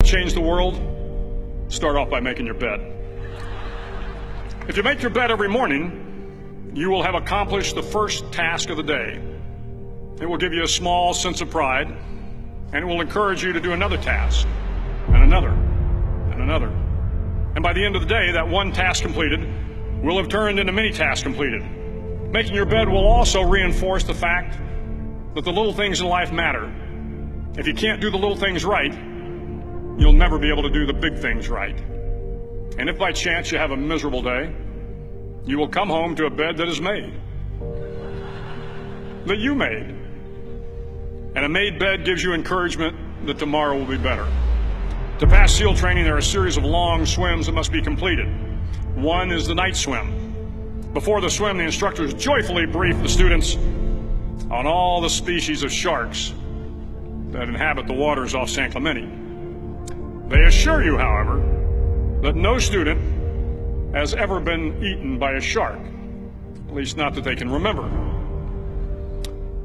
Change the world? Start off by making your bed. If you make your bed every morning, you will have accomplished the first task of the day. It will give you a small sense of pride, and it will encourage you to do another task, and another, and another. And by the end of the day, that one task completed will have turned into many tasks completed. Making your bed will also reinforce the fact that the little things in life matter. If you can't do the little things right, you'll never be able to do the big things right. And if by chance you have a miserable day, you will come home to a bed that is made, that you made. And a made bed gives you encouragement that tomorrow will be better. To pass SEAL training, there are a series of long swims that must be completed. One is the night swim. Before the swim, the instructors joyfully brief the students on all the species of sharks that inhabit the waters off San Clemente. They assure you, however, that no student has ever been eaten by a shark, at least not that they can remember.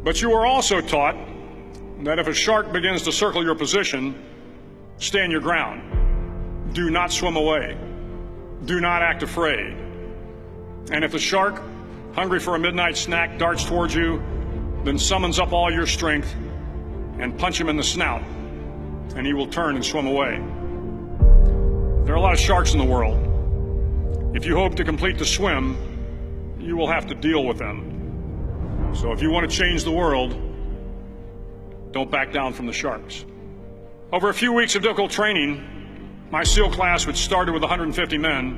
But you are also taught that if a shark begins to circle your position, stand your ground. Do not swim away. Do not act afraid. And if the shark, hungry for a midnight snack, darts towards you, then summons up all your strength and punch him in the snout, and he will turn and swim away. There are a lot of sharks in the world. If you hope to complete the swim, you will have to deal with them. So if you want to change the world, don't back down from the sharks. Over a few weeks of difficult training, my SEAL class, which started with 150 men,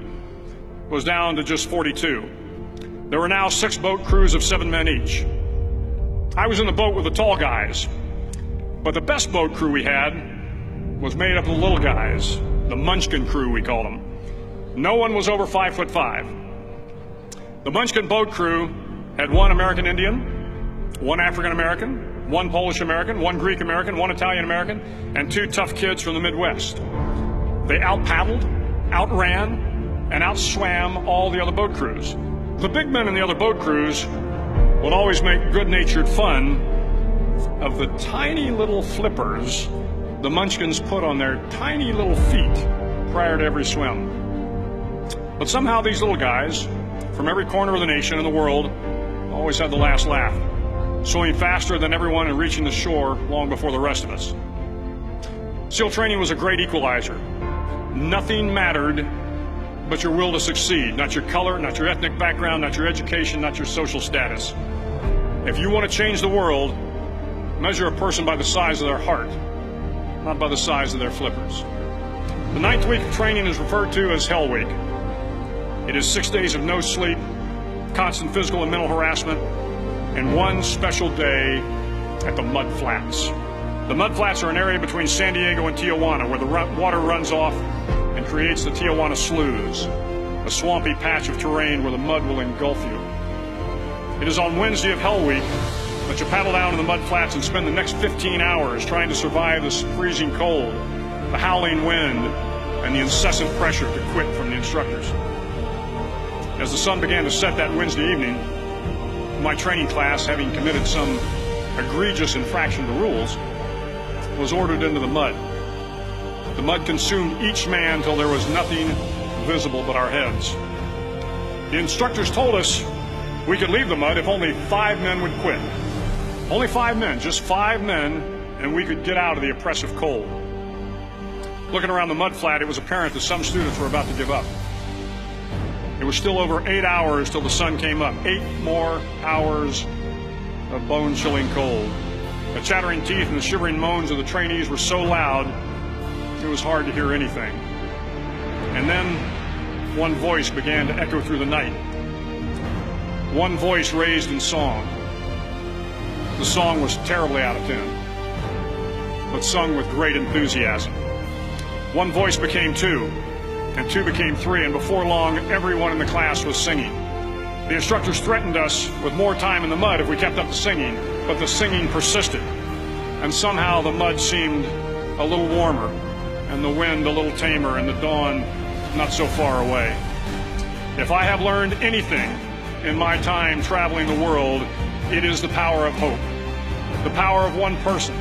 was down to just 42. There were now 6 boat crews of 7 men each. I was in the boat with the tall guys, but the best boat crew we had was made up of the little guys, the Munchkin crew, we called them. No one was over 5'5". The Munchkin boat crew had 1 American Indian, 1 African American, 1 Polish American, 1 Greek American, 1 Italian American, and 2 tough kids from the Midwest. They out-paddled, outran, and outswam all the other boat crews. The big men in the other boat crews would always make good-natured fun of the tiny little flippers the Munchkins put on their tiny little feet prior to every swim. But somehow these little guys from every corner of the nation and the world always had the last laugh, swimming faster than everyone and reaching the shore long before the rest of us. SEAL training was a great equalizer. Nothing mattered but your will to succeed, not your color, not your ethnic background, not your education, not your social status. If you want to change the world, measure a person by the size of their heart, not by the size of their flippers. The 9th week of training is referred to as Hell Week. It is 6 days of no sleep, constant physical and mental harassment, and 1 special day at the Mud Flats. The Mud Flats are an area between San Diego and Tijuana where the water runs off and creates the Tijuana Sloughs, a swampy patch of terrain where the mud will engulf you. It is on Wednesday of Hell Week that you paddle down to the Mud Flats and spend the next 15 hours trying to survive the freezing cold, the howling wind, and the incessant pressure to quit from the instructors. As the sun began to set that Wednesday evening, my training class, having committed some egregious infraction to rules, was ordered into the mud. The mud consumed each man till there was nothing visible but our heads. The instructors told us we could leave the mud if only 5 men would quit. Only 5 men, just 5 men, and we could get out of the oppressive cold. Looking around the mud flat, it was apparent that some students were about to give up. It was still over 8 hours till the sun came up. 8 more hours of bone-chilling cold. The chattering teeth and the shivering moans of the trainees were so loud, it was hard to hear anything. And then one voice began to echo through the night. One voice raised in song. The song was terribly out of tune, but sung with great enthusiasm. One voice became 2, and 2 became 3, and before long, everyone in the class was singing. The instructors threatened us with more time in the mud if we kept up the singing, but the singing persisted, and somehow the mud seemed a little warmer, and the wind a little tamer, and the dawn not so far away. If I have learned anything in my time traveling the world, it is the power of hope. The power of one person,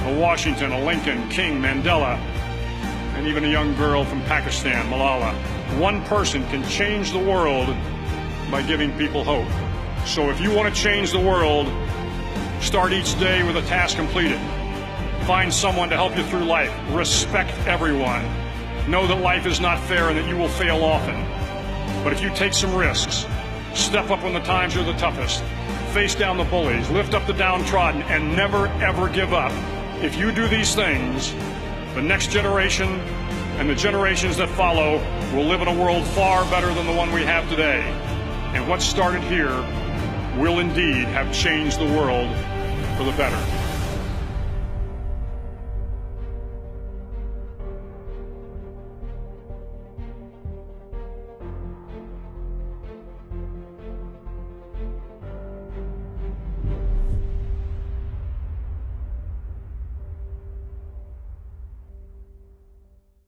a Washington, a Lincoln, King, Mandela, and even a young girl from Pakistan, Malala. One person can change the world by giving people hope. So if you want to change the world, start each day with a task completed. Find someone to help you through life. Respect everyone. Know that life is not fair and that you will fail often. But if you take some risks, step up when the times are the toughest, face down the bullies, lift up the downtrodden, and never ever give up. If you do these things, the next generation and the generations that follow will live in a world far better than the one we have today. And what started here will indeed have changed the world for the better.